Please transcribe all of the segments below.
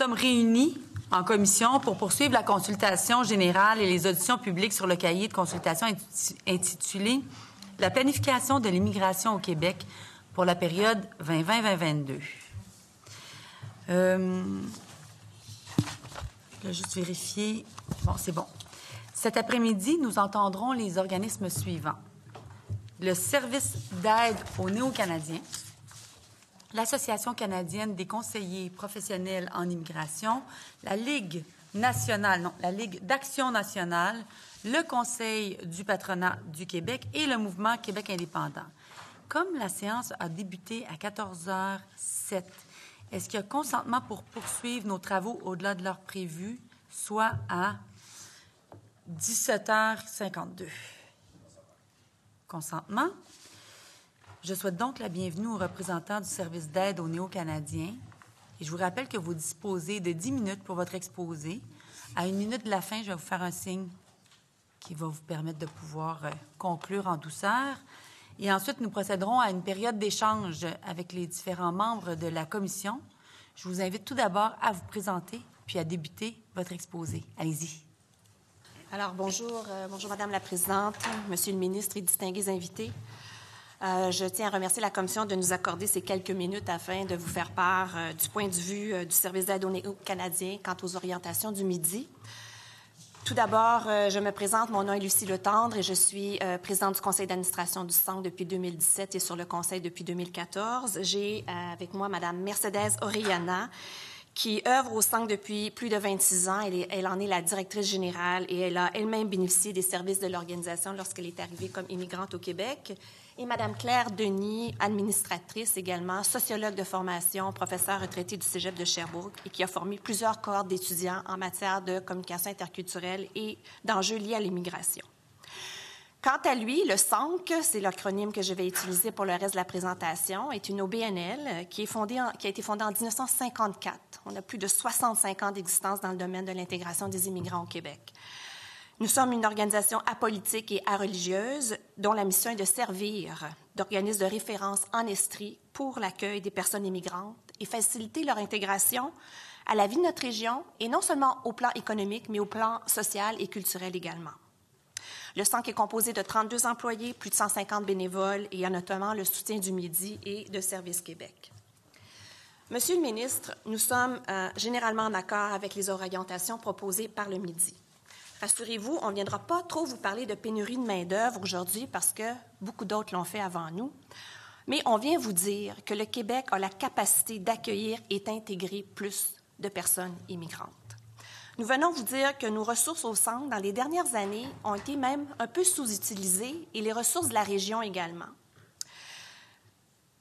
sommes réunis en commission pour poursuivre la consultation générale et les auditions publiques sur le cahier de consultation intitulé « La planification de l'immigration au Québec pour la période 2020-2022 ». Je vais juste vérifier. Bon, c'est bon. Cet après-midi, nous entendrons les organismes suivants. Le Service d'aide aux Néo-Canadiens, l'Association canadienne des conseillers professionnels en immigration, la Ligue d'Action nationale, le Conseil du patronat du Québec et le Mouvement Québec indépendant. Comme la séance a débuté à 14h07, est-ce qu'il y a consentement pour poursuivre nos travaux au-delà de l'heure prévue, soit à 17h52? Consentement. Je souhaite donc la bienvenue aux représentants du service d'aide aux Néo-Canadiens. Et je vous rappelle que vous disposez de 10 minutes pour votre exposé. À 1 minute de la fin, je vais vous faire un signe qui va vous permettre de pouvoir conclure en douceur. Et ensuite, nous procéderons à une période d'échange avec les différents membres de la commission. Je vous invite tout d'abord à vous présenter puis à débuter votre exposé. Allez-y. Alors, bonjour Madame la Présidente, Monsieur le ministre et distingués invités. Je tiens à remercier la Commission de nous accorder ces quelques minutes afin de vous faire part du point de vue du service d'aide aux Néo-Canadiens quant aux orientations du Midi. Tout d'abord, je me présente, mon nom est Lucie Letendre et je suis présidente du conseil d'administration du Centre depuis 2017 et sur le conseil depuis 2014. J'ai avec moi Madame Mercedes Orellana, qui œuvre au Centre depuis plus de 26 ans. Elle en est la directrice générale et elle a elle-même bénéficié des services de l'organisation lorsqu'elle est arrivée comme immigrante au Québec. Et Mme Claire Denis, administratrice également, sociologue de formation, professeure retraitée du Cégep de Sherbrooke et qui a formé plusieurs cohortes d'étudiants en matière de communication interculturelle et d'enjeux liés à l'immigration. Quant à lui, le SANC, c'est l'acronyme que je vais utiliser pour le reste de la présentation, est une OBNL qui a été fondée en 1954. On a plus de 65 ans d'existence dans le domaine de l'intégration des immigrants au Québec. Nous sommes une organisation apolitique et areligieuse dont la mission est de servir d'organisme de référence en Estrie pour l'accueil des personnes immigrantes et faciliter leur intégration à la vie de notre région, et non seulement au plan économique, mais au plan social et culturel également. Le SANC est composé de 32 employés, plus de 150 bénévoles et a notamment le soutien du Midi et de Service Québec. Monsieur le ministre, nous sommes généralement en accord avec les orientations proposées par le Midi. Rassurez-vous, on ne viendra pas trop vous parler de pénurie de main-d'œuvre aujourd'hui parce que beaucoup d'autres l'ont fait avant nous. Mais on vient vous dire que le Québec a la capacité d'accueillir et d'intégrer plus de personnes immigrantes. Nous venons vous dire que nos ressources au Centre, dans les dernières années, ont été même un peu sous-utilisées et les ressources de la région également.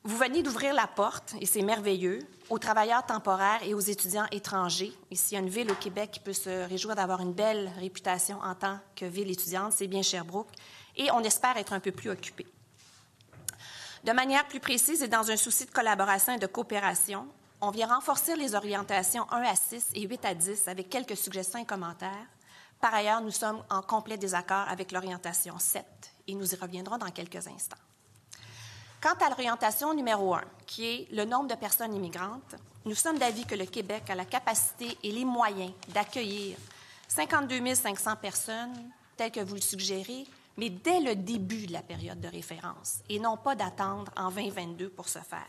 Vous venez d'ouvrir la porte, et c'est merveilleux, aux travailleurs temporaires et aux étudiants étrangers. Ici, il y a une ville au Québec qui peut se réjouir d'avoir une belle réputation en tant que ville étudiante, c'est bien Sherbrooke, et on espère être un peu plus occupés. De manière plus précise et dans un souci de collaboration et de coopération, on vient renforcer les orientations 1 à 6 et 8 à 10 avec quelques suggestions et commentaires. Par ailleurs, nous sommes en complet désaccord avec l'orientation 7 et nous y reviendrons dans quelques instants. Quant à l'orientation numéro 1, qui est le nombre de personnes immigrantes, nous sommes d'avis que le Québec a la capacité et les moyens d'accueillir 52 500 personnes, telles que vous le suggérez, mais dès le début de la période de référence, et non pas d'attendre en 2022 pour ce faire.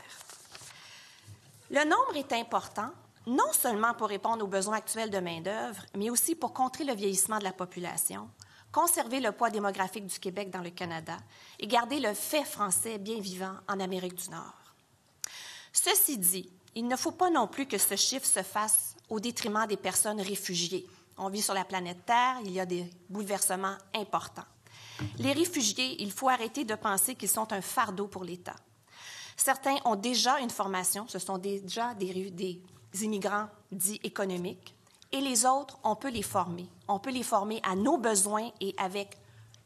Le nombre est important, non seulement pour répondre aux besoins actuels de main-d'œuvre, mais aussi pour contrer le vieillissement de la population, conserver le poids démographique du Québec dans le Canada et garder le fait français bien vivant en Amérique du Nord. Ceci dit, il ne faut pas non plus que ce chiffre se fasse au détriment des personnes réfugiées. On vit sur la planète Terre, il y a des bouleversements importants. Les réfugiés, il faut arrêter de penser qu'ils sont un fardeau pour l'État. Certains ont déjà une formation, ce sont déjà des immigrants dits économiques, et les autres, on peut les former. On peut les former à nos besoins et avec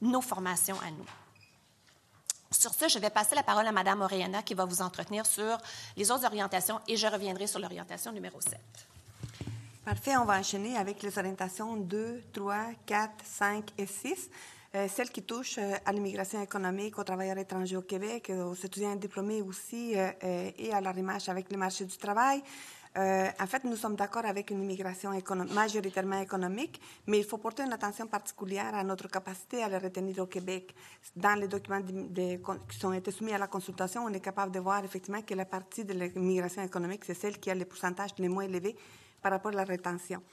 nos formations à nous. Sur ce, je vais passer la parole à Mme Orellana qui va vous entretenir sur les autres orientations et je reviendrai sur l'orientation numéro 7. Parfait, on va enchaîner avec les orientations 2, 3, 4, 5 et 6. Celles qui touchent à l'immigration économique, aux travailleurs étrangers au Québec, aux étudiants diplômés aussi et à l'arrimage avec le marché du travail. En fait, nous sommes d'accord avec une immigration majoritairement économique, mais il faut porter une attention particulière à notre capacité à les retenir au Québec. Dans les documents qui ont été soumis à la consultation, on est capable de voir effectivement que la partie de l'immigration économique, c'est celle qui a les pourcentages les moins élevés par rapport à la rétention.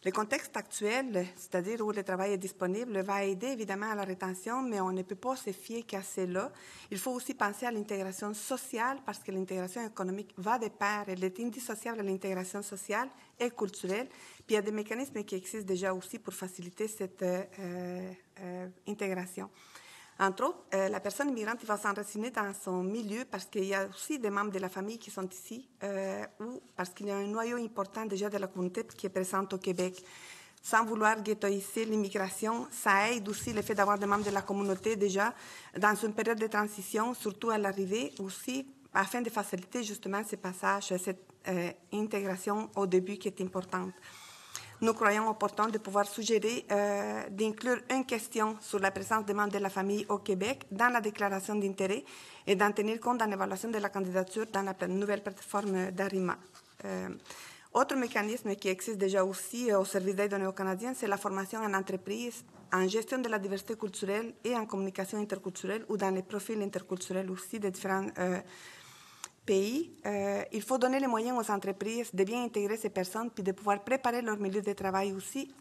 Le contexte actuel, c'est-à-dire où le travail est disponible, va aider évidemment à la rétention, mais on ne peut pas se fier qu'à cela. Il faut aussi penser à l'intégration sociale, parce que l'intégration économique va de pair. Elle est indissociable de l'intégration sociale et culturelle. Puis il y a des mécanismes qui existent déjà aussi pour faciliter cette intégration. Entre autres, la personne immigrante va s'enraciner dans son milieu parce qu'il y a aussi des membres de la famille qui sont ici ou parce qu'il y a un noyau important déjà de la communauté qui est présente au Québec. Sans vouloir ghettoiser l'immigration, ça aide aussi le fait d'avoir des membres de la communauté déjà dans une période de transition, surtout à l'arrivée aussi, afin de faciliter justement ce passage, cette intégration au début qui est importante. Nous croyons opportun de pouvoir suggérer d'inclure une question sur la présence des membres de la famille au Québec dans la déclaration d'intérêt et d'en tenir compte dans l'évaluation de la candidature dans la nouvelle plateforme d'ARIMA. Autre mécanisme qui existe déjà aussi au service d'aide aux Néo-Canadiens, c'est la formation en entreprise, en gestion de la diversité culturelle et en communication interculturelle ou dans les profils interculturels aussi des différents pays. Il faut donner les moyens aux entreprises de bien intégrer ces personnes puis de pouvoir préparer leur milieu de travail aussi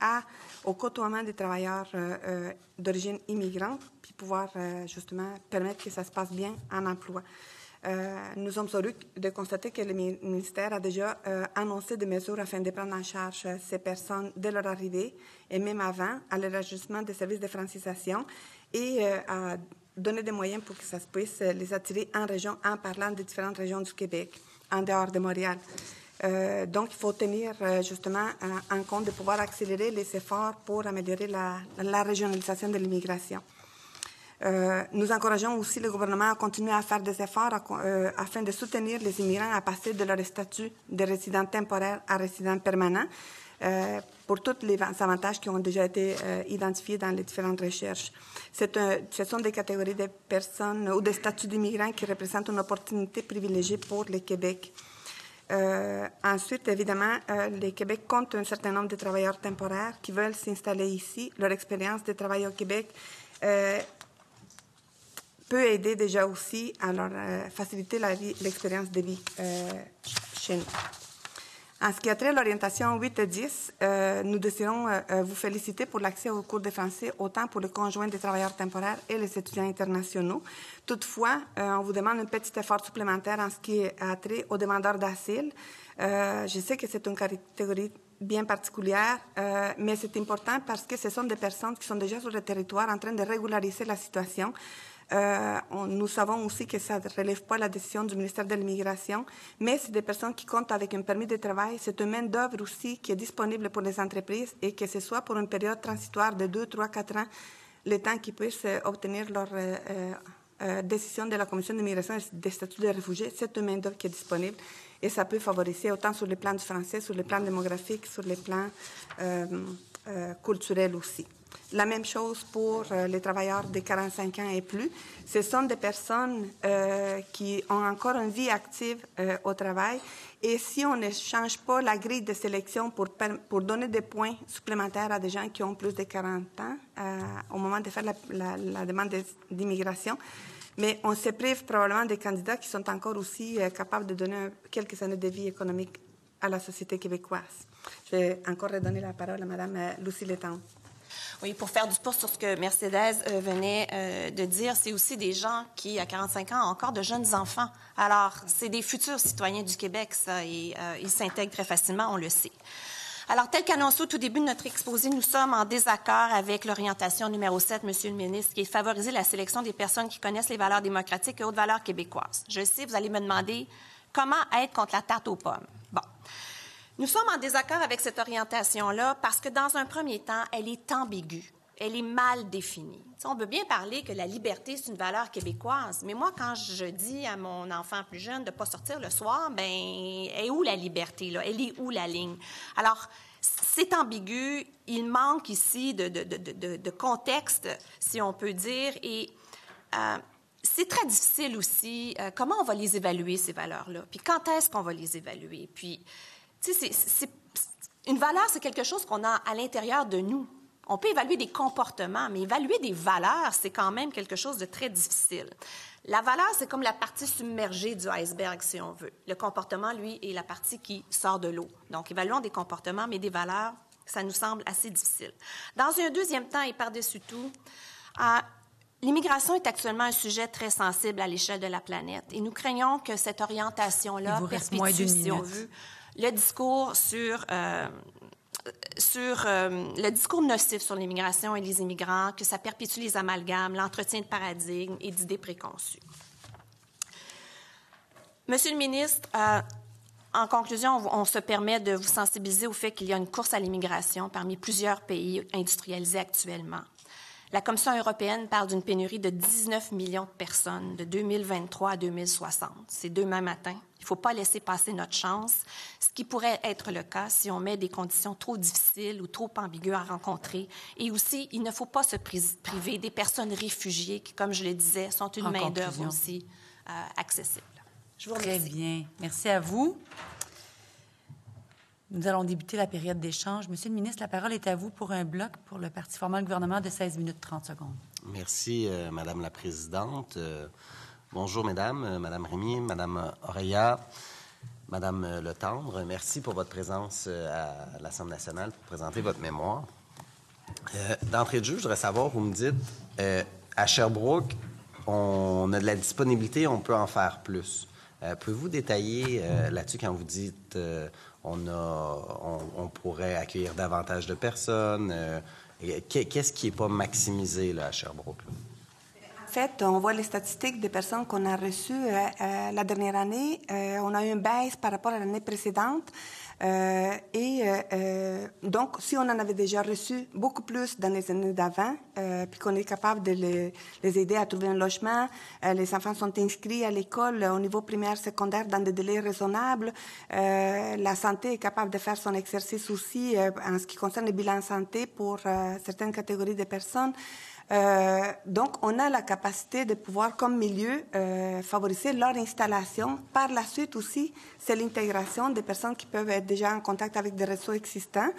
au côtoiement des travailleurs d'origine immigrante puis pouvoir justement permettre que ça se passe bien en emploi. Nous sommes heureux de constater que le ministère a déjà annoncé des mesures afin de prendre en charge ces personnes dès leur arrivée et même avant à l'élargissement des services de francisation et à donner des moyens pour que ça puisse les attirer en région en parlant des différentes régions du Québec, en dehors de Montréal. Donc, il faut tenir justement en compte de pouvoir accélérer les efforts pour améliorer la régionalisation de l'immigration. Nous encourageons aussi le gouvernement à continuer à faire des efforts afin de soutenir les immigrants à passer de leur statut de résident temporaire à résident permanent pour tous les avantages qui ont déjà été identifiés dans les différentes recherches. Ce sont des catégories de personnes ou des statuts d'immigrants qui représentent une opportunité privilégiée pour le Québec. Ensuite, évidemment, le Québec compte un certain nombre de travailleurs temporaires qui veulent s'installer ici. Leur expérience de travail au Québec peut aider déjà aussi à leur faciliter l'expérience de vie chez nous. En ce qui a trait à l'orientation 8 et 10, nous désirons vous féliciter pour l'accès aux cours de français, autant pour les conjoints des travailleurs temporaires et les étudiants internationaux. Toutefois, on vous demande un petit effort supplémentaire en ce qui a trait aux demandeurs d'asile. Je sais que c'est une catégorie bien particulière, mais c'est important parce que ce sont des personnes qui sont déjà sur le territoire en train de régulariser la situation. Nous savons aussi que ça ne relève pas la décision du ministère de l'Immigration, mais c'est des personnes qui comptent avec un permis de travail. C'est une main-d'œuvre aussi qui est disponible pour les entreprises et que ce soit pour une période transitoire de 2, 3, 4 ans, le temps qu'ils puissent obtenir leur décision de la Commission d'immigration et des statuts de réfugiés. C'est une main-d'œuvre qui est disponible et ça peut favoriser autant sur le plan du français, sur le plan démographique, sur le plan culturel aussi. La même chose pour les travailleurs de 45 ans et plus. Ce sont des personnes qui ont encore une vie active au travail. Et si on ne change pas la grille de sélection pour donner des points supplémentaires à des gens qui ont plus de 40 ans au moment de faire la demande d'immigration, mais on se prive probablement des candidats qui sont encore aussi capables de donner quelques années de vie économique à la société québécoise. Je vais encore redonner la parole à Mme Lucie Letang. Oui, pour faire du pouce sur ce que Mercedes venait de dire, c'est aussi des gens qui, à 45 ans, ont encore de jeunes enfants. Alors, c'est des futurs citoyens du Québec, ça, et ils s'intègrent très facilement, on le sait. Alors, tel qu'annoncé au tout début de notre exposé, nous sommes en désaccord avec l'orientation numéro 7, Monsieur le ministre, qui est de favoriser la sélection des personnes qui connaissent les valeurs démocratiques et hautes valeurs québécoises. Je sais, vous allez me demander comment être contre la tarte aux pommes. Bon. Nous sommes en désaccord avec cette orientation-là parce que, dans un premier temps, elle est ambiguë. Elle est mal définie. T'sais, on veut bien parler que la liberté, c'est une valeur québécoise, mais moi, quand je dis à mon enfant plus jeune de ne pas sortir le soir, bien, est où la liberté, là? Elle est où la ligne? Alors, c'est ambigu. Il manque ici de contexte, si on peut dire, et c'est très difficile aussi. Comment on va les évaluer, ces valeurs-là? Puis quand est-ce qu'on va les évaluer? Puis, tu sais, une valeur, c'est quelque chose qu'on a à l'intérieur de nous. On peut évaluer des comportements, mais évaluer des valeurs, c'est quand même quelque chose de très difficile. La valeur, c'est comme la partie submergée du iceberg, si on veut. Le comportement, lui, est la partie qui sort de l'eau. Donc, évaluons des comportements, mais des valeurs, ça nous semble assez difficile. Dans un deuxième temps, et par-dessus tout, l'immigration est actuellement un sujet très sensible à l'échelle de la planète. Et nous craignons que cette orientation-là perpétue, si on veut, le discours le discours nocif sur l'immigration et les immigrants, que ça perpétue les amalgames, l'entretien de paradigmes et d'idées préconçues. Monsieur le ministre, en conclusion, on se permet de vous sensibiliser au fait qu'il y a une course à l'immigration parmi plusieurs pays industrialisés actuellement. La Commission européenne parle d'une pénurie de 19 millions de personnes de 2023 à 2060. C'est demain matin. Il ne faut pas laisser passer notre chance, ce qui pourrait être le cas si on met des conditions trop difficiles ou trop ambiguës à rencontrer. Et aussi, il ne faut pas se priver des personnes réfugiées qui, comme je le disais, sont une main-d'œuvre aussi accessible. Je vous remercie. Très bien. Merci à vous. Nous allons débuter la période d'échange. Monsieur le ministre, la parole est à vous pour un bloc pour le parti formant le gouvernement de 16 minutes 30 secondes. Merci, Madame la Présidente. Bonjour, Mesdames, Madame Rémy, Madame Oreya, Madame Letendre. Merci pour votre présence à l'Assemblée nationale pour présenter votre mémoire. D'entrée de jeu, je voudrais savoir, vous me dites, à Sherbrooke, on a de la disponibilité, on peut en faire plus. Pouvez-vous détailler là-dessus quand vous dites on pourrait accueillir davantage de personnes? Qu'est-ce qui n'est pas maximisé là, à Sherbrooke? Là? En fait, on voit les statistiques des personnes qu'on a reçues la dernière année. On a eu une baisse par rapport à l'année précédente. Donc, si on en avait déjà reçu beaucoup plus dans les années d'avant, puis qu'on est capable de les aider à trouver un logement, les enfants sont inscrits à l'école au niveau primaire, secondaire dans des délais raisonnables, la santé est capable de faire son exercice aussi en ce qui concerne le bilan santé pour certaines catégories de personnes. Donc, on a la capacité de pouvoir, comme milieu, favoriser leur installation. Par la suite aussi, c'est l'intégration des personnes qui peuvent être déjà en contact avec des réseaux existants.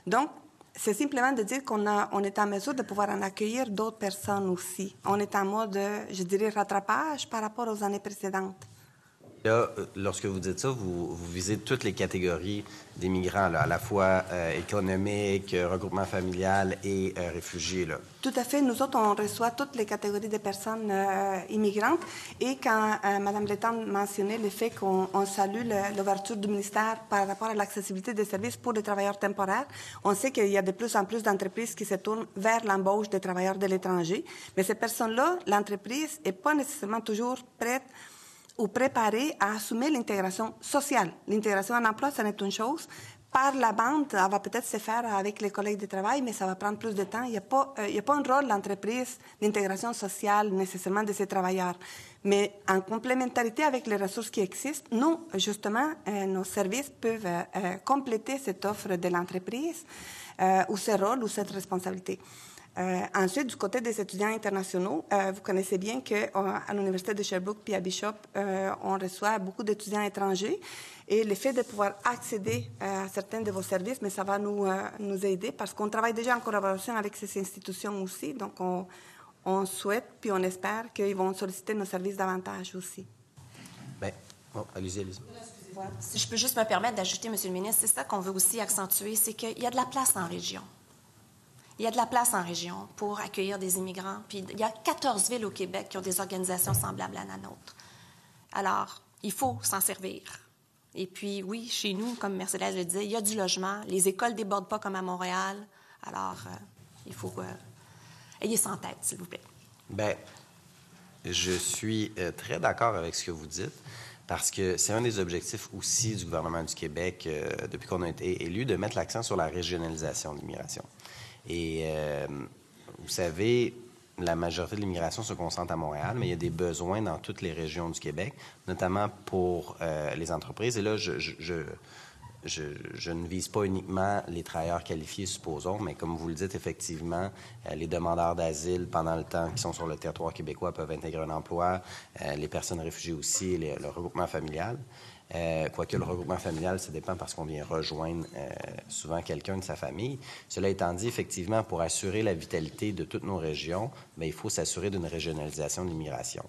Donc, c'est simplement de dire on est en mesure de pouvoir en accueillir d'autres personnes aussi. On est en mode, je dirais, rattrapage par rapport aux années précédentes. Là, lorsque vous dites ça, vous visez toutes les catégories des migrants, là, à la fois économiques, regroupement familial et réfugiés. Là. Tout à fait. Nous autres, on reçoit toutes les catégories de personnes immigrantes. Et quand Mme Letendre mentionnait le fait qu'on salue l'ouverture du ministère par rapport à l'accessibilité des services pour les travailleurs temporaires, on sait qu'il y a de plus en plus d'entreprises qui se tournent vers l'embauche des travailleurs de l'étranger. Mais ces personnes-là, l'entreprise n'est pas nécessairement toujours prête ou préparée à assumer l'intégration sociale. L'intégration en emploi, ça n'est une chose. Par la bande, elle va peut-être se faire avec les collègues de travail, mais ça va prendre plus de temps. Il n'y a pas un rôle d'entreprise d'intégration sociale nécessairement de ces travailleurs. Mais en complémentarité avec les ressources qui existent, nous, justement, nos services peuvent compléter cette offre de l'entreprise ou ce rôle ou cette responsabilité. Ensuite, du côté des étudiants internationaux, vous connaissez bien qu'à l'Université de Sherbrooke puis à Bishop, on reçoit beaucoup d'étudiants étrangers. Et le fait de pouvoir accéder à certains de vos services, mais ça va nous aider parce qu'on travaille déjà en collaboration avec ces institutions aussi. Donc, on souhaite puis on espère qu'ils vont solliciter nos services davantage aussi. Bien, bon, allez-y. Si je peux juste me permettre d'ajouter, Monsieur le ministre, c'est ça qu'on veut aussi accentuer, c'est qu'il y a de la place en région. Il y a de la place en région pour accueillir des immigrants. Puis il y a 14 villes au Québec qui ont des organisations semblables à la nôtre. Alors, il faut s'en servir. Et puis, oui, chez nous, comme Mercedes le disait, il y a du logement. Les écoles ne débordent pas comme à Montréal. Alors, il faut... ayez ça en tête, s'il vous plaît. Bien, je suis très d'accord avec ce que vous dites, parce que c'est un des objectifs aussi du gouvernement du Québec, depuis qu'on a été élu, de mettre l'accent sur la régionalisation de l'immigration. Et vous savez, la majorité de l'immigration se concentre à Montréal, mais il y a des besoins dans toutes les régions du Québec, notamment pour les entreprises. Et là, je ne vise pas uniquement les travailleurs qualifiés, supposons, mais comme vous le dites, effectivement, les demandeurs d'asile, pendant le temps qu'ils sont sur le territoire québécois, peuvent intégrer un emploi, les personnes réfugiées aussi, le regroupement familial. Quoique le regroupement familial, ça dépend parce qu'on vient rejoindre souvent quelqu'un de sa famille. Cela étant dit, effectivement, pour assurer la vitalité de toutes nos régions, bien, il faut s'assurer d'une régionalisation de l'immigration.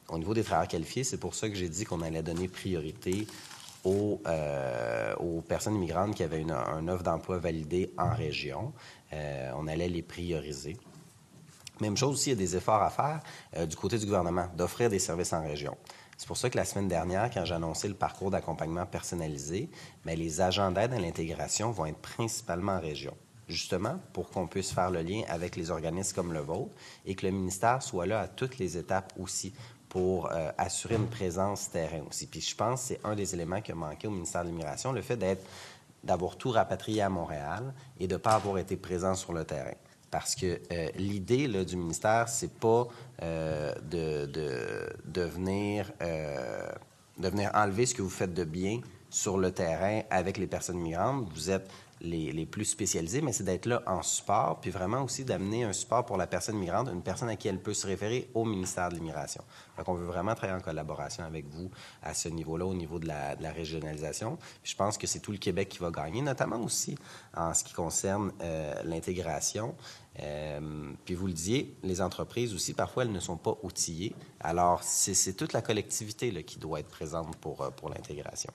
Au niveau des travailleurs qualifiés, c'est pour ça que j'ai dit qu'on allait donner priorité aux personnes immigrantes qui avaient une offre d'emploi validée en région. On allait les prioriser. Même chose aussi, il y a des efforts à faire du côté du gouvernement, d'offrir des services en région. C'est pour ça que la semaine dernière, quand j'ai annoncé le parcours d'accompagnement personnalisé, bien, les agents d'aide à l'intégration vont être principalement en région, justement pour qu'on puisse faire le lien avec les organismes comme le vôtre et que le ministère soit là à toutes les étapes aussi pour assurer une présence terrain aussi. Puis je pense que c'est un des éléments qui a manqué au ministère de l'Immigration, le fait d'avoir tout rapatrié à Montréal et de ne pas avoir été présent sur le terrain. Parce que l'idée là, du ministère, c'est pas de venir enlever ce que vous faites de bien sur le terrain avec les personnes migrantes. Vous êtes les plus spécialisés, mais c'est d'être là en support, puis vraiment aussi d'amener un support pour la personne migrante, une personne à qui elle peut se référer au ministère de l'Immigration. Donc, on veut vraiment travailler en collaboration avec vous à ce niveau-là, au niveau de la régionalisation. Puis je pense que c'est tout le Québec qui va gagner, notamment aussi en ce qui concerne l'intégration. Puis vous le disiez, les entreprises aussi, parfois, elles ne sont pas outillées. Alors, c'est toute la collectivité là, qui doit être présente pour l'intégration.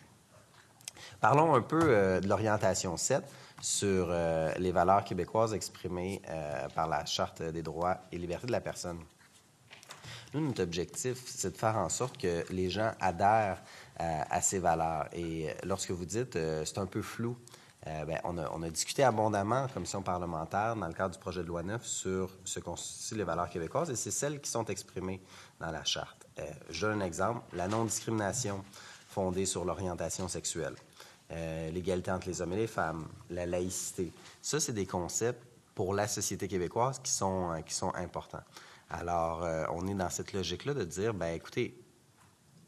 Parlons un peu de l'orientation 7 sur les valeurs québécoises exprimées par la Charte des droits et libertés de la personne. Nous, notre objectif, c'est de faire en sorte que les gens adhèrent à ces valeurs. Et lorsque vous dites c'est un peu flou, bien, on a discuté abondamment en commission parlementaire dans le cadre du projet de loi 9 sur ce constituent les valeurs québécoises et c'est celles qui sont exprimées dans la Charte. Je donne un exemple, la non-discrimination fondée sur l'orientation sexuelle. L'égalité entre les hommes et les femmes, la laïcité. Ça, c'est des concepts pour la société québécoise qui sont importants. Alors, on est dans cette logique-là de dire, bien, écoutez,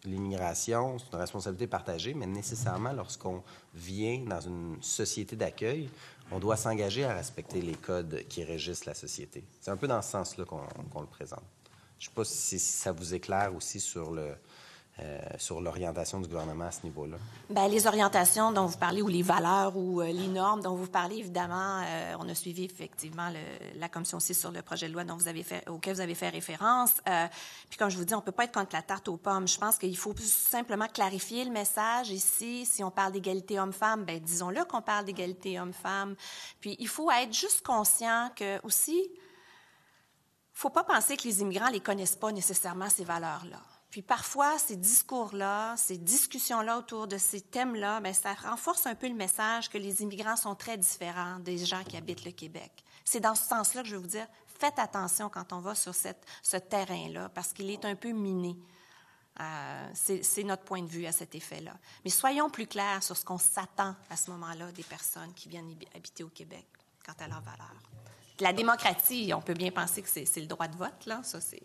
l'immigration, c'est une responsabilité partagée, mais nécessairement, lorsqu'on vient dans une société d'accueil, on doit s'engager à respecter les codes qui régissent la société. C'est un peu dans ce sens-là qu'on le présente. Je ne sais pas si ça vous éclaire aussi sur l'orientation du gouvernement à ce niveau-là? Bien, les orientations dont vous parlez ou les valeurs ou les normes dont vous parlez, évidemment, on a suivi effectivement la commission 6 sur le projet de loi auquel vous avez fait référence. Puis comme je vous dis, on ne peut pas être contre la tarte aux pommes. Je pense qu'il faut simplement clarifier le message ici. Si on parle d'égalité homme-femme, bien, disons-le qu'on parle d'égalité homme-femme. Puis il faut être juste conscient que aussi, il ne faut pas penser que les immigrants ne les connaissent pas nécessairement, ces valeurs-là. Puis parfois, ces discours-là, ces discussions-là autour de ces thèmes-là, bien, ça renforce un peu le message que les immigrants sont très différents des gens qui habitent le Québec. C'est dans ce sens-là que je veux vous dire, faites attention quand on va sur ce terrain-là, parce qu'il est un peu miné. C'est notre point de vue à cet effet-là. Mais soyons plus clairs sur ce qu'on s'attend à ce moment-là des personnes qui viennent habiter au Québec quant à leurs valeurs. La démocratie, on peut bien penser que c'est le droit de vote, là, ça c'est...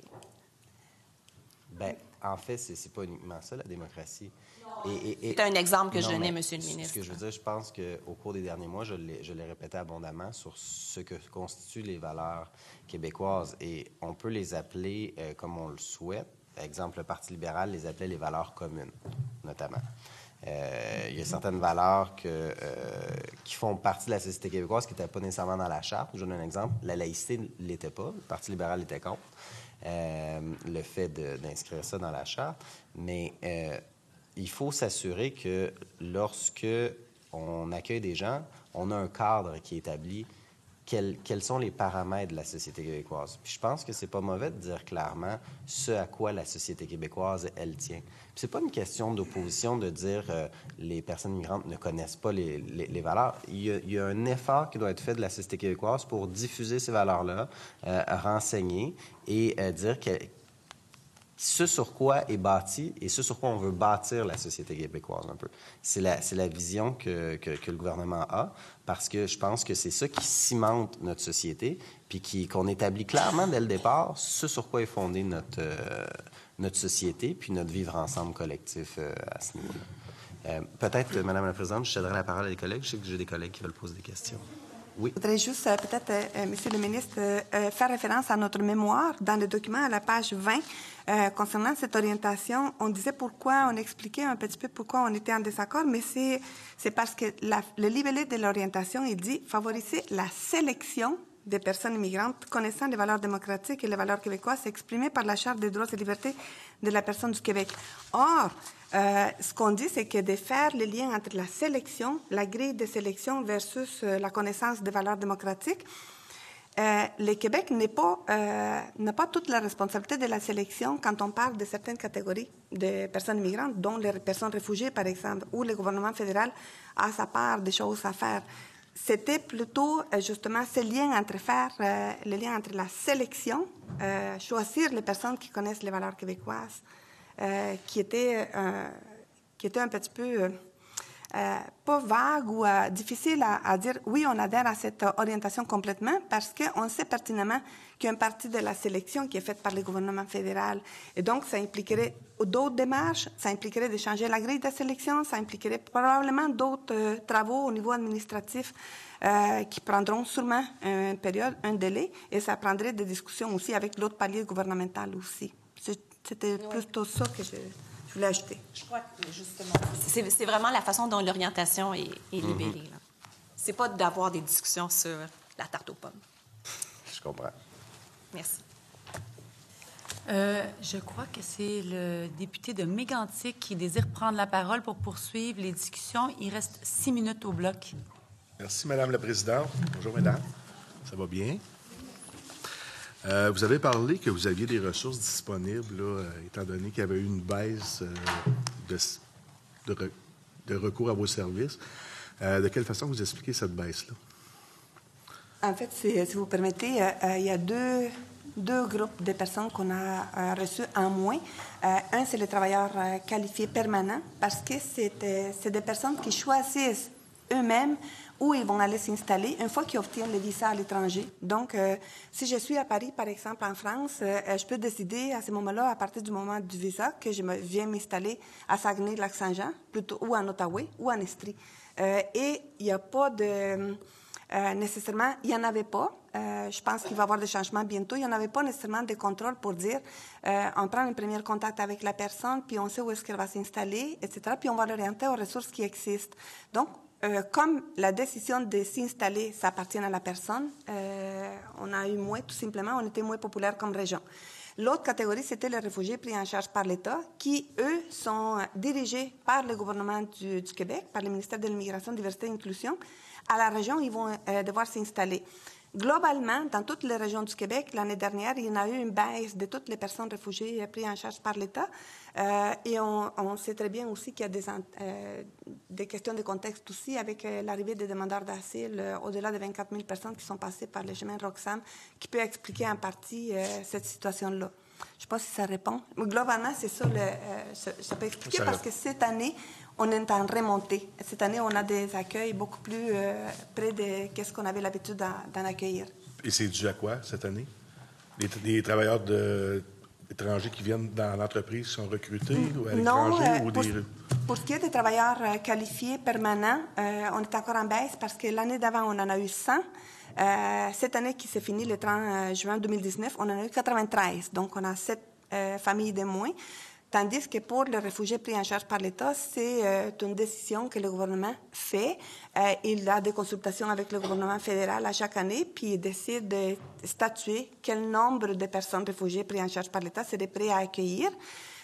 Bien, en fait, c'est pas uniquement ça, la démocratie. C'est un exemple que je donnais, Monsieur le ministre. Ce que je veux dire, je pense qu'au cours des derniers mois, je l'ai répété abondamment sur ce que constituent les valeurs québécoises. Et on peut les appeler comme on le souhaite. Par exemple, le Parti libéral les appelait les valeurs communes, notamment. Il y a certaines valeurs qui font partie de la société québécoise qui n'étaient pas nécessairement dans la Charte. Je donne un exemple. La laïcité ne l'était pas. Le Parti libéral était contre. Le fait d'inscrire ça dans la Charte. Mais il faut s'assurer que lorsque on accueille des gens, on a un cadre qui est établi. Quels sont les paramètres de la société québécoise? Puis je pense que c'est pas mauvais de dire clairement ce à quoi la société québécoise, elle tient. Puis c'est pas une question d'opposition de dire les personnes migrantes ne connaissent pas les valeurs. Il y a un effort qui doit être fait de la société québécoise pour diffuser ces valeurs-là, renseigner et dire ce sur quoi est bâti et ce sur quoi on veut bâtir la société québécoise un peu. C'est la vision que le gouvernement a parce que je pense que c'est ça qui cimente notre société puis qu'on établit clairement dès le départ ce sur quoi est fondée notre société puis notre vivre ensemble collectif à ce niveau-là. Peut-être, Madame la Présidente, je céderai la parole à des collègues. Je sais que j'ai des collègues qui veulent poser des questions. Oui. Je voudrais juste, peut-être, Monsieur le ministre, faire référence à notre mémoire dans le document à la page 20. Concernant cette orientation, on disait pourquoi, on expliquait un petit peu pourquoi on était en désaccord, mais c'est parce que le libellé de l'orientation, il dit favoriser la sélection des personnes immigrantes connaissant les valeurs démocratiques et les valeurs québécoises exprimées par la Charte des droits et libertés de la personne du Québec. Or, ce qu'on dit, c'est que de faire le lien entre la sélection, la grille de sélection versus la connaissance des valeurs démocratiques, le Québec n'a pas toute la responsabilité de la sélection quand on parle de certaines catégories de personnes immigrantes, dont les personnes réfugiées, par exemple, où le gouvernement fédéral a sa part des choses à faire. C'était plutôt justement ce lien entre le lien entre la sélection, choisir les personnes qui connaissent les valeurs québécoises, qui était un petit peu pas vague ou difficile à dire oui, on adhère à cette orientation complètement parce qu'on sait pertinemment qu'il y a une partie de la sélection qui est faite par le gouvernement fédéral. Et donc, ça impliquerait d'autres démarches, ça impliquerait de changer la grille de sélection, ça impliquerait probablement d'autres travaux au niveau administratif qui prendront sûrement une période, un délai, et ça prendrait des discussions aussi avec l'autre palier gouvernemental aussi. C'était plutôt ça que je voulais ajouter. Je crois que, justement, c'est vraiment la façon dont l'orientation est libellée. C'est pas d'avoir des discussions sur la tarte aux pommes. Je comprends. Merci. Je crois que c'est le député de Mégantic qui désire prendre la parole pour poursuivre les discussions. Il reste 6 minutes au bloc. Merci, Madame la Présidente. Bonjour, Mesdames. Ça va bien? Vous avez parlé que vous aviez des ressources disponibles, là, étant donné qu'il y avait eu une baisse de recours à vos services. De quelle façon vous expliquez cette baisse-là? En fait, si vous permettez, il y a deux groupes de personnes qu'on a reçus en moins. Un, c'est les travailleurs qualifiés permanents, parce que c'est des personnes qui choisissent eux-mêmes où ils vont aller s'installer une fois qu'ils obtiennent le visa à l'étranger. Donc, si je suis à Paris, par exemple, en France, je peux décider à ce moment-là, à partir du moment du visa, que je viens m'installer à Saguenay-Lac-Saint-Jean, plutôt, ou en Ottawa, ou en Estrie. Et il n'y a pas de... nécessairement, il n'y en avait pas. Je pense qu'il va y avoir des changements bientôt. Il n'y en avait pas nécessairement de contrôle pour dire on prend un premier contact avec la personne, puis on sait où est-ce qu'elle va s'installer, etc. Puis on va l'orienter aux ressources qui existent. Donc, comme la décision de s'installer, ça appartient à la personne, on a eu moins, tout simplement, on était moins populaire comme région. L'autre catégorie, c'était les réfugiés pris en charge par l'État, qui, eux, sont dirigés par le gouvernement du Québec, par le ministère de l'Immigration, Diversité et Inclusion. À la région, ils vont devoir s'installer. Globalement, dans toutes les régions du Québec, l'année dernière, il y en a eu une baisse de toutes les personnes réfugiées prises en charge par l'État. Et on sait très bien aussi qu'il y a des questions de contexte aussi avec l'arrivée des demandeurs d'asile, au-delà de 24 000 personnes qui sont passées par le chemin Roxham, qui peut expliquer en partie cette situation-là. Je ne sais pas si ça répond. Mais globalement, c'est ça, ça peut expliquer parce que cette année, on est en remontée. Cette année, on a des accueils beaucoup plus près de ce qu'on avait l'habitude d'en accueillir. Et c'est dû à quoi, cette année? Les travailleurs étrangers qui viennent dans l'entreprise sont recrutés ou à l'étranger? Pour ce qui est des travailleurs qualifiés permanents, on est encore en baisse parce que l'année d'avant, on en a eu 100. Cette année qui s'est finie le 30 juin 2019, on en a eu 93. Donc, on a 7 familles de moins. Tandis que pour les réfugiés pris en charge par l'État, c'est une décision que le gouvernement fait. Il a des consultations avec le gouvernement fédéral à chaque année, puis il décide de statuer quel nombre de personnes réfugiées prises en charge par l'État seraient prêts à accueillir.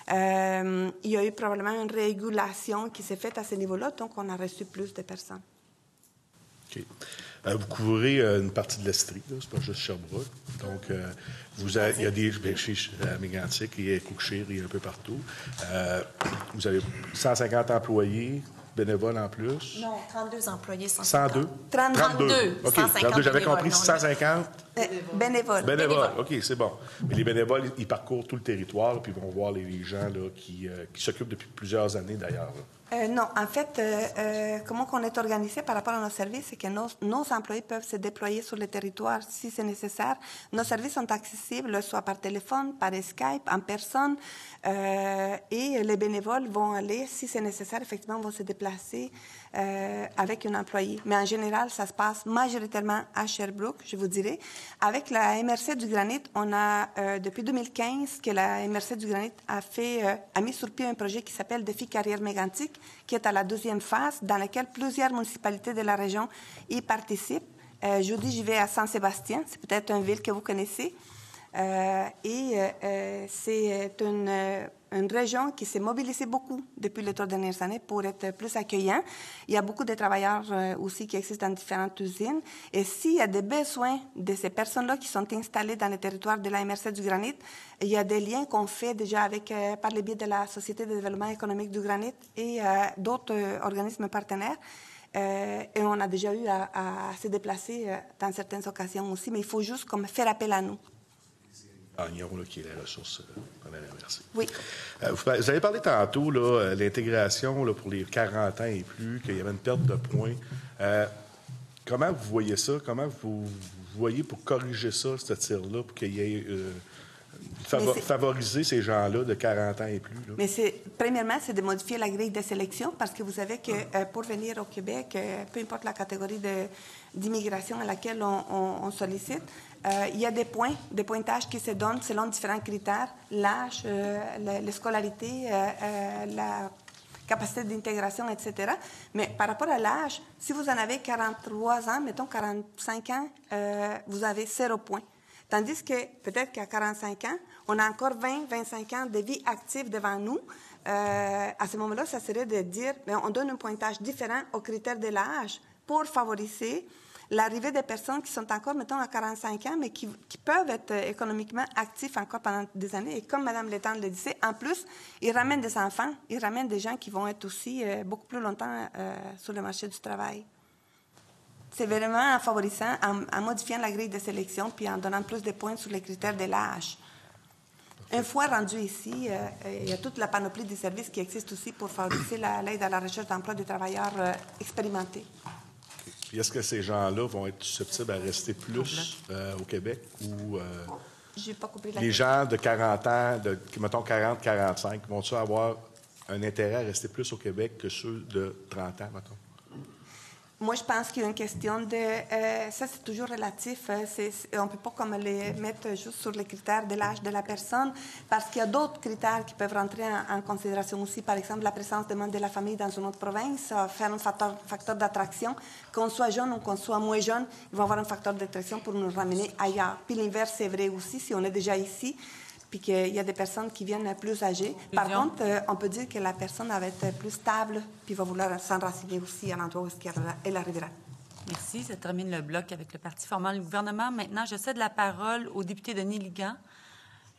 Il y a eu probablement une régulation qui s'est faite à ce niveau-là, donc on a reçu plus de personnes. OK. Vous couvrez une partie de l'Estrie, c'est pas juste Sherbrooke. Donc, il y a des chez Mégantic, il y a Cookshire, il y a un peu partout. Vous avez 150 employés, bénévoles en plus. Non, 32 employés, 102? 32. OK, 150 j'avais compris bénévoles, 150. Bénévoles. Bénévoles, OK, c'est bon. Mais les bénévoles, ils parcourent tout le territoire, puis ils vont voir les gens là, qui s'occupent depuis plusieurs années, d'ailleurs. Non, en fait, comment on est organisé par rapport à nos services, c'est que nos employés peuvent se déployer sur le territoire si c'est nécessaire. Nos services sont accessibles soit par téléphone, par Skype, en personne, et les bénévoles vont aller, si c'est nécessaire, effectivement, vont se déplacer avec un employé. Mais en général, ça se passe majoritairement à Sherbrooke, je vous dirais. Avec la MRC du Granit, on a, depuis 2015, que la MRC du Granit a mis sur pied un projet qui s'appelle Défi Carrière Mégantic, qui est à la deuxième phase, dans laquelle plusieurs municipalités de la région y participent. Jeudi, j'y vais à Saint-Sébastien, c'est peut-être une ville que vous connaissez. C'est une région qui s'est mobilisée beaucoup depuis les 3 dernières années pour être plus accueillant. Il y a beaucoup de travailleurs aussi qui existent dans différentes usines. Et s'il y a des besoins de ces personnes-là qui sont installées dans le territoire de la MRC du Granit, il y a des liens qu'on fait déjà par le biais de la Société de développement économique du Granit et d'autres organismes partenaires. Et on a déjà eu à se déplacer dans certaines occasions aussi, mais il faut juste faire appel à nous. Agnon, là, qui est la ressource pendant la MRC. Oui. Vous avez parlé tantôt, là, l'intégration là, pour les 40 ans et plus, qu'il y avait une perte de points. Comment vous voyez ça? Comment vous voyez pour corriger ça, ce tir-là, pour qu'il y ait favoriser ces gens-là de 40 ans et plus? Là? Mais premièrement, c'est de modifier la grille de sélection parce que vous savez que pour venir au Québec, peu importe la catégorie d'immigration à laquelle on sollicite, il y a des pointages qui se donnent selon différents critères, l'âge, la scolarité, la capacité d'intégration, etc. Mais par rapport à l'âge, si vous en avez 43 ans, mettons 45 ans, vous avez 0 points. Tandis que peut-être qu'à 45 ans, on a encore 20-25 ans de vie active devant nous. À ce moment-là, ça serait de dire, on donne un pointage différent aux critères de l'âge pour favoriser l'arrivée des personnes qui sont encore, mettons, à 45 ans, mais qui peuvent être économiquement actifs encore pendant des années. Et comme Mme Letendre le disait, en plus, ils ramènent des enfants, ils ramènent des gens qui vont être aussi beaucoup plus longtemps sur le marché du travail. C'est vraiment en favorisant, en modifiant la grille de sélection, puis en donnant plus de points sur les critères de l'âge. Une fois rendu ici, il y a toute la panoplie de services qui existent aussi pour favoriser l'aide à la recherche d'emploi des travailleurs expérimentés. Puis est-ce que ces gens-là vont être susceptibles à rester plus au Québec ou J'ai pas compris la les question. gens de 40 ans, mettons 40-45, vont-ils avoir un intérêt à rester plus au Québec que ceux de 30 ans, mettons? Moi, je pense qu'il y a une question de... ça, c'est toujours relatif. On ne peut pas comme les mettre juste sur les critères de l'âge de la personne, parce qu'il y a d'autres critères qui peuvent rentrer en considération aussi. Par exemple, la présence des membres de la famille dans une autre province, faire un facteur d'attraction. Qu'on soit jeune ou qu'on soit moins jeune, ils vont avoir un facteur d'attraction pour nous ramener ailleurs. Puis l'inverse, c'est vrai aussi, si on est déjà ici, puis qu'il y a des personnes qui viennent plus âgées. Par contre, on peut dire que la personne va être plus stable, puis va vouloir s'enraciner aussi à l'endroit où elle arrivera. Merci. Ça termine le bloc avec le parti formant le gouvernement. Maintenant, je cède la parole au député Denis Ligan,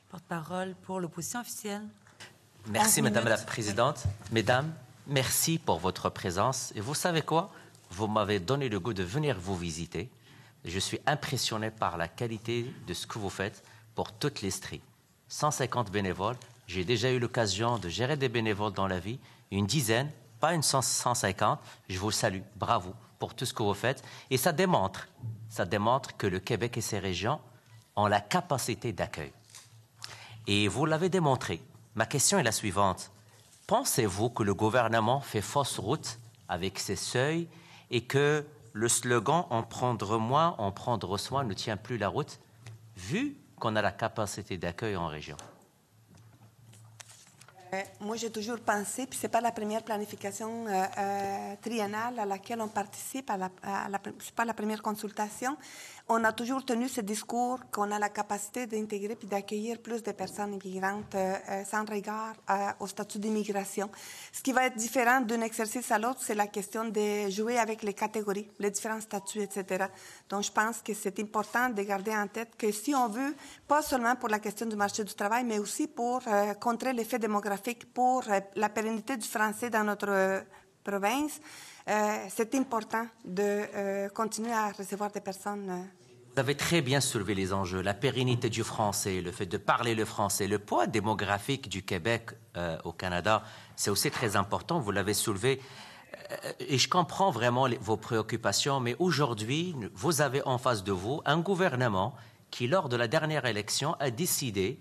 porte-parole pour l'opposition officielle. Merci, Madame la Présidente. Mesdames, merci pour votre présence. Et vous savez quoi? Vous m'avez donné le goût de venir vous visiter. Je suis impressionné par la qualité de ce que vous faites pour toute l'Estrie. 150 bénévoles. J'ai déjà eu l'occasion de gérer des bénévoles dans la vie, une dizaine, pas une 150. Je vous salue. Bravo pour tout ce que vous faites. Et ça démontre que le Québec et ses régions ont la capacité d'accueil. Et vous l'avez démontré. Ma question est la suivante. Pensez-vous que le gouvernement fait fausse route avec ses seuils et que le slogan « en prendre moins, en prendre soin » ne tient plus la route, vu qu'on a la capacité d'accueil en région? Moi, j'ai toujours pensé, puis ce n'est pas la première planification triennale à laquelle on participe, ce n'est pas la première consultation. On a toujours tenu ce discours qu'on a la capacité d'intégrer puis d'accueillir plus de personnes immigrantes sans regard au statut d'immigration. Ce qui va être différent d'un exercice à l'autre, c'est la question de jouer avec les catégories, les différents statuts, etc. Donc, je pense que c'est important de garder en tête que si on veut, pas seulement pour la question du marché du travail, mais aussi pour contrer l'effet démographique, pour la pérennité du français dans notre province, c'est important de continuer à recevoir des personnes Vous avez très bien soulevé les enjeux, la pérennité du français, le fait de parler le français, le poids démographique du Québec au Canada, c'est aussi très important, vous l'avez soulevé. Et je comprends vraiment vos préoccupations, mais aujourd'hui, vous avez en face de vous un gouvernement qui, lors de la dernière élection, a décidé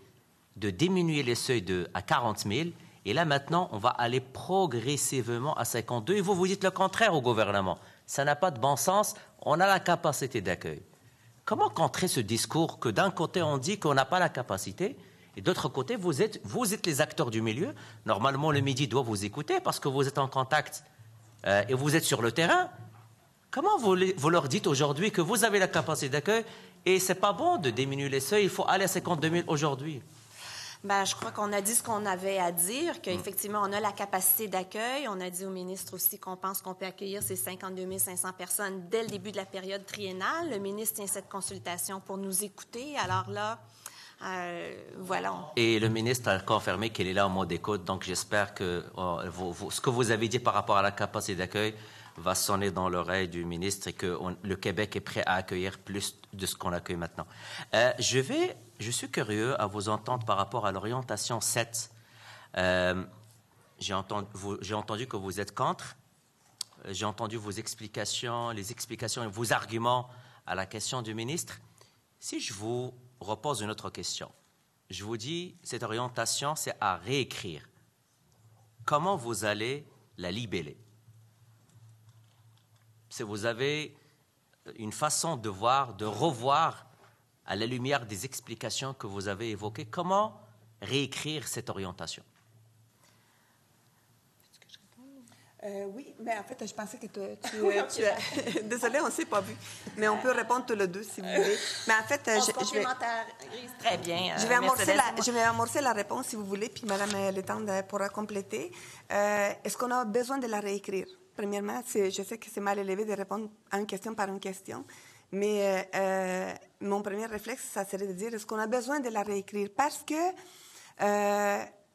de diminuer les seuils à 40 000. Et là, maintenant, on va aller progressivement à 52. Et vous dites le contraire au gouvernement. Ça n'a pas de bon sens. On a la capacité d'accueil. Comment contrer ce discours que d'un côté, on dit qu'on n'a pas la capacité et d'autre côté, vous êtes les acteurs du milieu. Normalement, le Midi doit vous écouter parce que vous êtes en contact et vous êtes sur le terrain. Comment vous leur dites aujourd'hui que vous avez la capacité d'accueil et ce n'est pas bon de diminuer les seuils, il faut aller à 52 000 aujourd'hui? Bien, je crois qu'on a dit ce qu'on avait à dire, qu'effectivement, on a la capacité d'accueil. On a dit au ministre aussi qu'on pense qu'on peut accueillir ces 52 500 personnes dès le début de la période triennale. Le ministre tient cette consultation pour nous écouter. Alors là, voilà. Et le ministre a confirmé qu'il est là en mode écoute, donc j'espère que ce que vous avez dit par rapport à la capacité d'accueil va sonner dans l'oreille du ministre et que le Québec est prêt à accueillir plus de ce qu'on accueille maintenant. Je suis curieux à vous entendre par rapport à l'orientation 7. J'ai entendu que vous êtes contre. J'ai entendu vos explications, vos arguments à la question du ministre. Si je vous repose une autre question, je vous dis, cette orientation, c'est à réécrire. Comment vous allez la libeller? Si vous avez une façon de voir, de revoir à la lumière des explications que vous avez évoquées, comment réécrire cette orientation? Oui, mais en fait, je pensais que tu Désolée, on ne s'est pas vu. Mais on peut répondre tous les deux, si vous voulez. Mais en fait, je vais... Très bien. Je vais amorcer la réponse, si vous voulez, puis Mme Letendre pourra compléter. Est-ce qu'on a besoin de la réécrire? Premièrement, je sais que c'est mal élevé de répondre à une question par une question, mais mon premier réflexe, ça serait de dire, est-ce qu'on a besoin de la réécrire? Parce que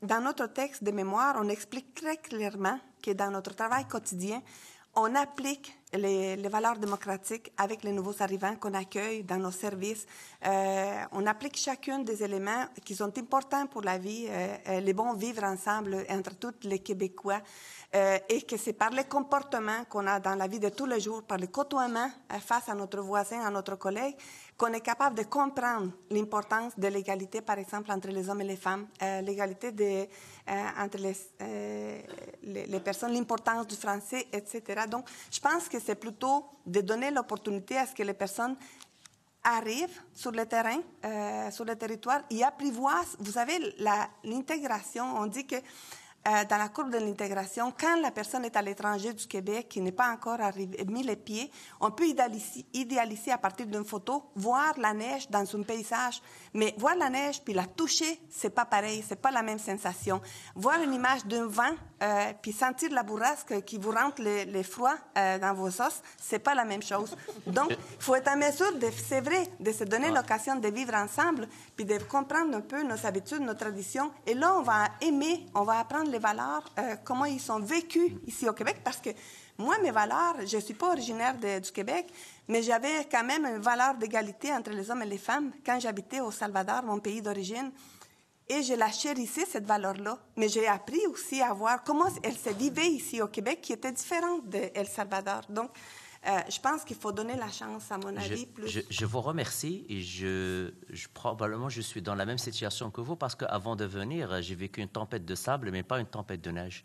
dans notre texte de mémoire, on explique très clairement que dans notre travail quotidien, on applique les valeurs démocratiques avec les nouveaux arrivants qu'on accueille dans nos services. On applique chacun des éléments qui sont importants pour la vie, les bons vivre ensemble entre tous les Québécois. Et que c'est par les comportements qu'on a dans la vie de tous les jours, par le côtoiement face à notre voisin, à notre collègue, qu'on est capable de comprendre l'importance de l'égalité, par exemple, entre les hommes et les femmes, l'égalité entre les personnes, l'importance du français, etc. Donc, je pense que c'est plutôt de donner l'opportunité à ce que les personnes arrivent sur le terrain, sur le territoire, et apprivoisent. Vous savez, l'intégration, on dit que dans la courbe de l'intégration, quand la personne est à l'étranger du Québec, qui n'est pas encore mis les pieds, on peut idéaliser à partir d'une photo, voir la neige dans un paysage. Mais voir la neige puis la toucher, c'est pas pareil, c'est pas la même sensation. Voir une image d'un vent puis sentir la bourrasque qui vous rentre les froids dans vos os, c'est pas la même chose. Donc, il faut être en mesure, c'est vrai, de se donner l'occasion de vivre ensemble puis de comprendre un peu nos habitudes, nos traditions. Et là, on va aimer, on va apprendre les valeurs, comment ils sont vécus ici au Québec, parce que moi, mes valeurs, je ne suis pas originaire du Québec, mais j'avais quand même une valeur d'égalité entre les hommes et les femmes quand j'habitais au Salvador, mon pays d'origine, et je la chérissais, cette valeur-là. Mais j'ai appris aussi à voir comment elle se vivait ici au Québec, qui était différente de El Salvador. Donc, je pense qu'il faut donner la chance, à mon avis. Je vous remercie et probablement je suis dans la même situation que vous parce qu'avant de venir, j'ai vécu une tempête de sable, mais pas une tempête de neige.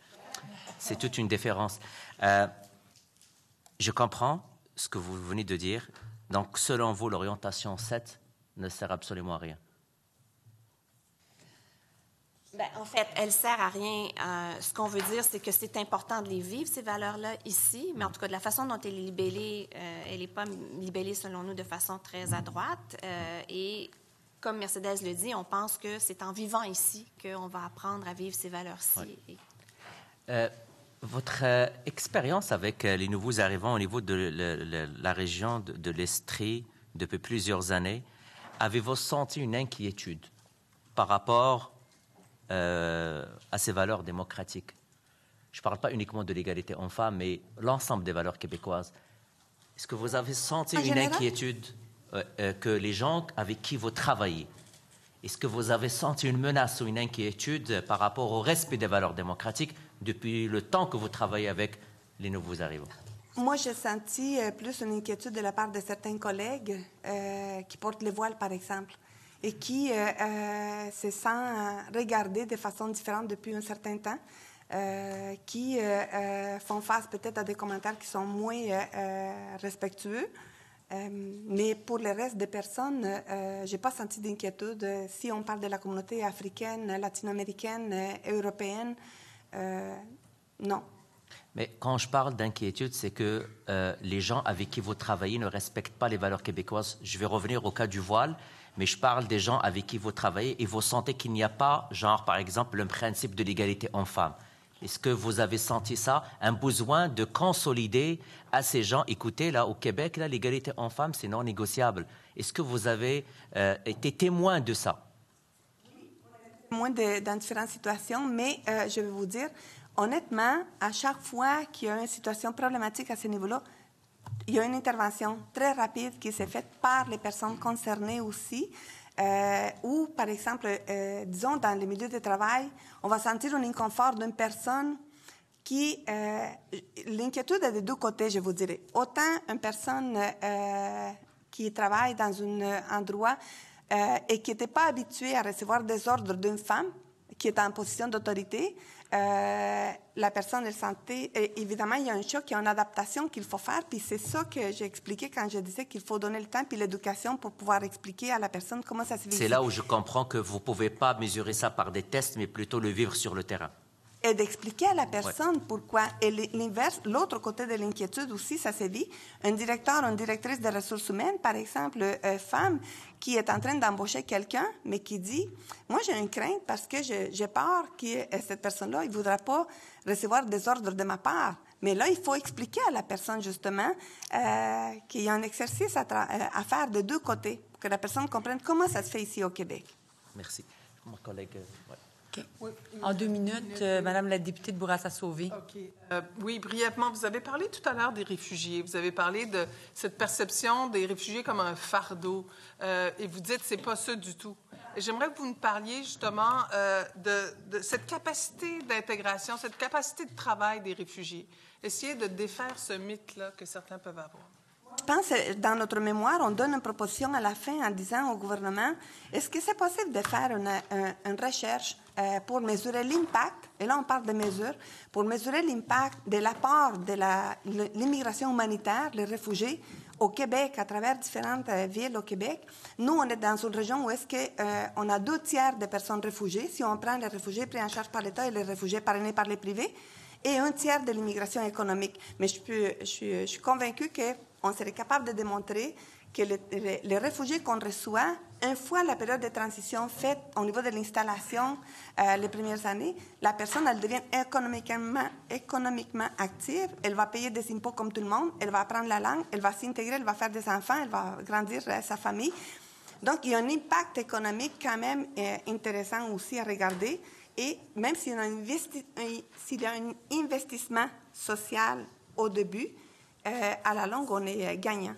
C'est toute une différence. Je comprends ce que vous venez de dire. Donc, selon vous, l'orientation 7 ne sert absolument à rien. Bien, en fait, elle sert à rien. Ce qu'on veut dire, c'est que c'est important de les vivre, ces valeurs-là, ici. Mais en tout cas, de la façon dont elle est libellée, elle n'est pas libellée, selon nous, de façon très à droite. Et comme Mercedes le dit, on pense que c'est en vivant ici qu'on va apprendre à vivre ces valeurs-ci. Oui. Votre expérience avec les nouveaux arrivants au niveau de la région de l'Estrie depuis plusieurs années, avez-vous senti une inquiétude par rapport à ces valeurs démocratiques? Je ne parle pas uniquement de l'égalité homme-femme, mais l'ensemble des valeurs québécoises. Est-ce que vous avez senti une inquiétude que les gens avec qui vous travaillez, est-ce que vous avez senti une menace ou une inquiétude par rapport au respect des valeurs démocratiques depuis le temps que vous travaillez avec les nouveaux arrivants? Moi, j'ai senti plus une inquiétude de la part de certains collègues qui portent le voile, par exemple, et qui se sentent regardés de façon différente depuis un certain temps, qui font face peut-être à des commentaires qui sont moins respectueux. Mais pour le reste des personnes, je n'ai pas senti d'inquiétude. Si on parle de la communauté africaine, latino-américaine, européenne, non. Mais quand je parle d'inquiétude, c'est que les gens avec qui vous travaillez ne respectent pas les valeurs québécoises. Je vais revenir au cas du voile, mais je parle des gens avec qui vous travaillez et vous sentez qu'il n'y a pas, genre, par exemple, le principe de l'égalité homme-femme. Est-ce que vous avez senti ça, un besoin de consolider à ces gens? Écoutez, là, au Québec, là, l'égalité homme-femme, c'est non négociable. Est-ce que vous avez été témoin de ça? Témoin dans différentes situations, mais je vais vous dire, honnêtement, à chaque fois qu'il y a une situation problématique à ce niveau-là, il y a une intervention très rapide qui s'est faite par les personnes concernées aussi. Ou, par exemple, disons, dans les milieux de travail, on va sentir un inconfort d'une personne qui... l'inquiétude est de deux côtés, je vous dirais. Autant une personne qui travaille dans un endroit et qui n'était pas habituée à recevoir des ordres d'une femme qui est en position d'autorité, la personne, elle sentait... évidemment, il y a un choc, il y a une adaptation qu'il faut faire, puis c'est ça que j'ai expliqué quand je disais qu'il faut donner le temps puis l'éducation pour pouvoir expliquer à la personne comment ça se vit. C'est là où je comprends que vous ne pouvez pas mesurer ça par des tests, mais plutôt le vivre sur le terrain. Et d'expliquer à la personne pourquoi. Et l'inverse, l'autre côté de l'inquiétude aussi, ça se vit. Un directeur, une directrice des ressources humaines, par exemple, femme, qui est en train d'embaucher quelqu'un, mais qui dit, moi j'ai une crainte parce que j'ai peur que cette personne-là, il ne voudra pas recevoir des ordres de ma part. Mais là, il faut expliquer à la personne, justement, qu'il y a un exercice à faire de deux côtés, pour que la personne comprenne comment ça se fait ici au Québec. Merci. Mon collègue... ouais. Okay. Oui, en 2 minutes, Madame la députée de Bourassa-Sauvé. OK. Oui, brièvement, vous avez parlé tout à l'heure des réfugiés. Vous avez parlé de cette perception des réfugiés comme un fardeau. Et vous dites que ce n'est pas ça du tout. J'aimerais que vous nous parliez justement de cette capacité d'intégration, cette capacité de travail des réfugiés. Essayez de défaire ce mythe-là que certains peuvent avoir. Je pense que dans notre mémoire, on donne une proposition à la fin en disant au gouvernement, est-ce que c'est possible de faire une recherche pour mesurer l'impact, et là on parle de mesures, pour mesurer l'impact de l'apport de l'immigration humanitaire, les réfugiés, au Québec, à travers différentes villes au Québec. Nous, on est dans une région où est-ce qu'on a 2 tiers des personnes réfugiées, si on prend les réfugiés pris en charge par l'État et les réfugiés parrainés par les privés, et 1 tiers de l'immigration économique. Mais je suis convaincue qu'on serait capable de démontrer que les réfugiés qu'on reçoit, une fois la période de transition faite au niveau de l'installation, les premières années, la personne, elle devient économiquement active, elle va payer des impôts comme tout le monde, elle va apprendre la langue, elle va s'intégrer, elle va faire des enfants, elle va grandir sa famille. Donc, il y a un impact économique quand même intéressant aussi à regarder. Et même s'il y a un investissement social au début, à la longue, on est gagnant.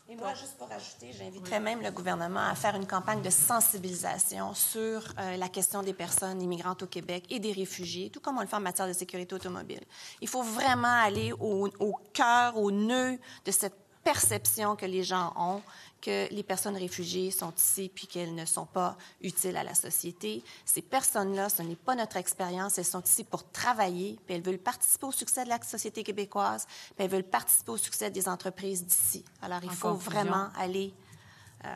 Et moi, juste pour ajouter, j'inviterais même le gouvernement à faire une campagne de sensibilisation sur la question des personnes immigrantes au Québec et des réfugiés, tout comme on le fait en matière de sécurité automobile. Il faut vraiment aller au cœur, au nœud de cette perception que les gens ont que les personnes réfugiées sont ici puis qu'elles ne sont pas utiles à la société. Ces personnes-là, ce n'est pas notre expérience. Elles sont ici pour travailler, puis elles veulent participer au succès de la société québécoise, puis elles veulent participer au succès des entreprises d'ici. Alors, il faut vraiment aller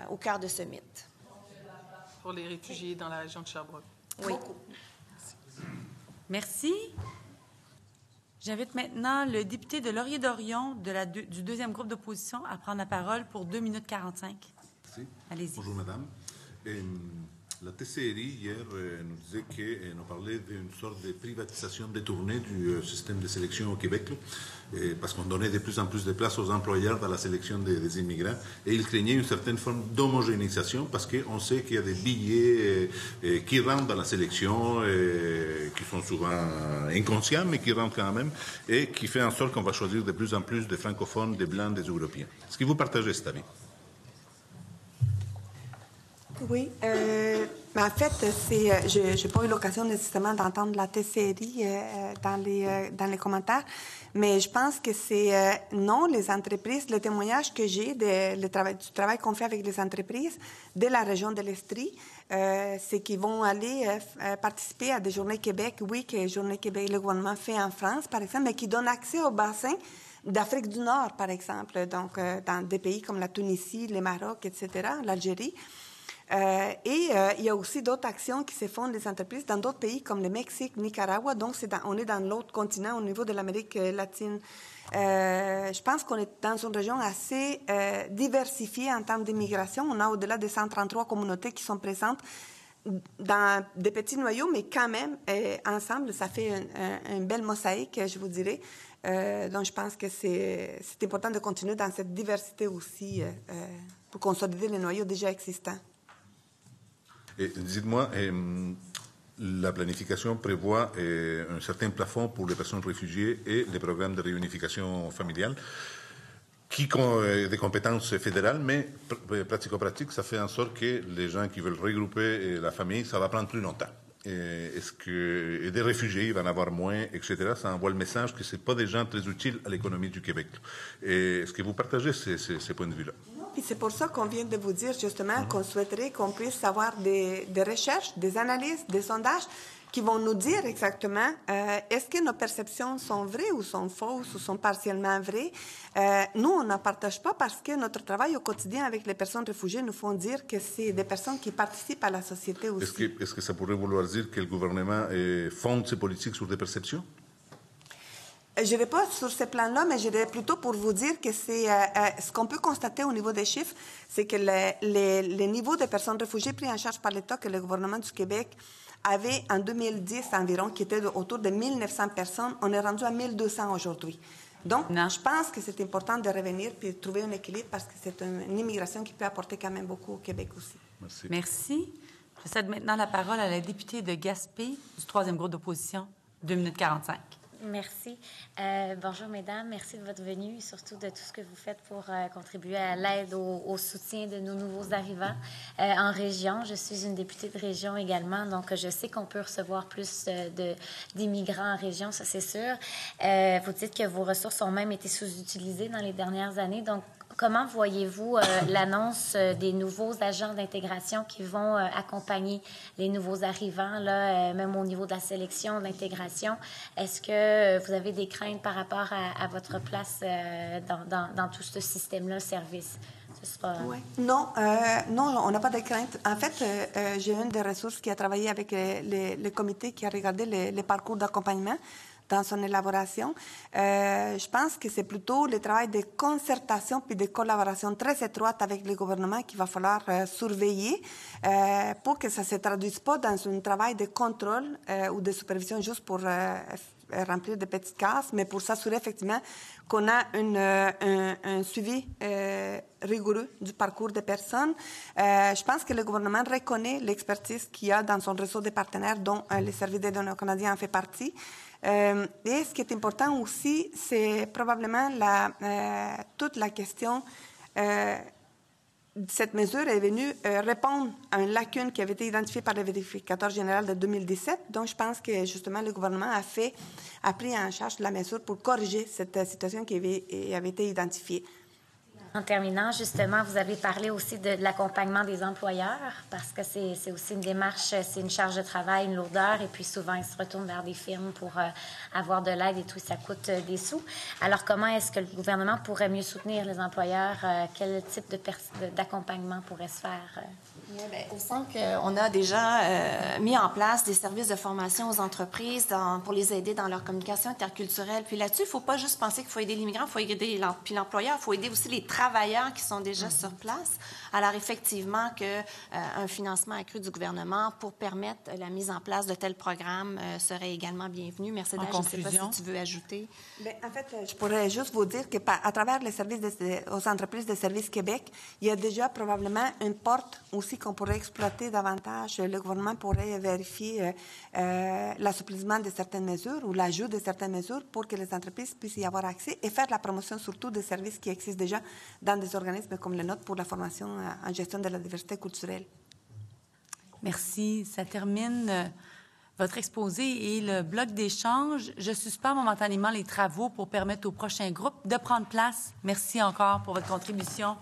au cœur de ce mythe. Pour les réfugiés dans la région de Sherbrooke. Oui. Merci. J'invite maintenant le député de Laurier-Dorion du 2e groupe d'opposition à prendre la parole pour 2 minutes 45. Merci. Allez-y. Bonjour, madame. La TCRI, hier, nous disait nous parlait d'une sorte de privatisation détournée du système de sélection au Québec, parce qu'on donnait de plus en plus de place aux employeurs dans la sélection des immigrants, et il craignait une certaine forme d'homogénéisation, parce qu'on sait qu'il y a des billets qui rentrent dans la sélection, qui sont souvent inconscients, mais qui rentrent quand même, et qui fait en sorte qu'on va choisir de plus en plus des francophones, des blancs, des européens. Est-ce que vous partagez cet avis? Oui. Mais en fait, je n'ai pas eu l'occasion nécessairement d'entendre la TCRI dans les commentaires, mais je pense que c'est non, les entreprises, le témoignage que j'ai du travail qu'on fait avec les entreprises de la région de l'Estrie, c'est qu'ils vont aller participer à des Journées Québec, oui, que Journées Québec, le gouvernement fait en France, par exemple, mais qui donnent accès au bassin d'Afrique du Nord, par exemple, donc dans des pays comme la Tunisie, le Maroc, etc., l'Algérie. Il y a aussi d'autres actions qui se font des entreprises dans d'autres pays comme le Mexique, Nicaragua. Donc, on est dans l'autre continent au niveau de l'Amérique latine. Je pense qu'on est dans une région assez diversifiée en termes d'immigration. On a au-delà de 133 communautés qui sont présentes dans des petits noyaux, mais quand même, ensemble, ça fait une belle mosaïque, je vous dirais. Donc, je pense que c'est important de continuer dans cette diversité aussi pour consolider les noyaux déjà existants. Dites-moi, la planification prévoit un certain plafond pour les personnes réfugiées et les programmes de réunification familiale qui ont des compétences fédérales, mais pratico-pratique, ça fait en sorte que les gens qui veulent regrouper la famille, ça va prendre plus longtemps. Est-ce que des réfugiés, il va en avoir moins, etc. Ça envoie le message que ce pas des gens très utiles à l'économie du Québec. Est-ce que vous partagez ces points de vue-là? Et c'est pour ça qu'on vient de vous dire justement qu'on souhaiterait qu'on puisse avoir des recherches, des analyses, des sondages qui vont nous dire exactement est-ce que nos perceptions sont vraies ou sont fausses ou sont partiellement vraies. Nous, on n'en partage pas parce que notre travail au quotidien avec les personnes réfugiées nous font dire que c'est des personnes qui participent à la société aussi. Est-ce que ça pourrait vouloir dire que le gouvernement fonde ses politiques sur des perceptions? Je n'irai pas sur ce plan-là, mais j'irai plutôt pour vous dire que c'est ce qu'on peut constater au niveau des chiffres, c'est que les niveaux de personnes réfugiées pris en charge par l'État que le gouvernement du Québec avait en 2010 environ, qui était autour de 1900 personnes, on est rendu à 1200 aujourd'hui. Donc, je pense que c'est important de revenir et de trouver un équilibre parce que c'est une immigration qui peut apporter quand même beaucoup au Québec aussi. Merci. Merci. Je cède maintenant la parole à la députée de Gaspé du 3e groupe d'opposition, 2 minutes 45. Merci. Bonjour, mesdames. Merci de votre venue et surtout de tout ce que vous faites pour contribuer à l'aide au soutien de nos nouveaux arrivants en région. Je suis une députée de région également, donc je sais qu'on peut recevoir plus d'immigrants en région, ça c'est sûr. Vous dites que vos ressources ont même été sous-utilisées dans les dernières années, donc comment voyez-vous l'annonce des nouveaux agents d'intégration qui vont accompagner les nouveaux arrivants, là, même au niveau de la sélection, de l'intégration? Est-ce que vous avez des craintes par rapport à votre place dans tout ce système-là, service? Ouais. Non, on n'a pas de crainte. En fait, j'ai une des ressources qui a travaillé avec le comité qui a regardé les parcours d'accompagnement dans son élaboration. Je pense que c'est plutôt le travail de concertation puis de collaboration très étroite avec le gouvernement qu'il va falloir surveiller pour que ça ne se traduise pas dans un travail de contrôle ou de supervision juste pour remplir des petites cases, mais pour s'assurer effectivement qu'on a un suivi rigoureux du parcours des personnes. Je pense que le gouvernement reconnaît l'expertise qu'il y a dans son réseau de partenaires, dont le Service d'aide aux Canadiens en fait partie. Et ce qui est important aussi, c'est probablement toute la question. Cette mesure est venue répondre à une lacune qui avait été identifiée par le vérificateur général de 2017. Donc, je pense que justement le gouvernement a pris en charge la mesure pour corriger cette situation qui avait été identifiée. En terminant, justement, vous avez parlé aussi de l'accompagnement des employeurs parce que c'est aussi une démarche, c'est une charge de travail, une lourdeur, et puis souvent, ils se retournent vers des firmes pour avoir de l'aide et tout, ça coûte des sous. Alors, comment est-ce que le gouvernement pourrait mieux soutenir les employeurs? Quel type d'accompagnement pourrait se faire? Au sens qu'on a déjà mis en place des services de formation aux entreprises pour les aider dans leur communication interculturelle. Puis là-dessus, il ne faut pas juste penser qu'il faut aider l'immigrant, il faut aider l'employeur, il faut aider aussi les travailleurs qui sont déjà sur place. Alors, effectivement, qu'un financement accru du gouvernement pour permettre la mise en place de tels programmes serait également bienvenu. Mercedes, je ne sais pas si tu veux ajouter. Bien, en fait, je pourrais juste vous dire qu'à travers les services aux entreprises de Services Québec, il y a déjà probablement une porte aussi qu'on pourrait exploiter davantage. Le gouvernement pourrait vérifier l'assouplissement de certaines mesures ou l'ajout de certaines mesures pour que les entreprises puissent y avoir accès et faire la promotion surtout des services qui existent déjà dans des organismes comme le nôtre pour la formation en gestion de la diversité culturelle. Merci. Ça termine votre exposé et le bloc d'échange. Je suspends momentanément les travaux pour permettre au prochain groupe de prendre place. Merci encore pour votre contribution.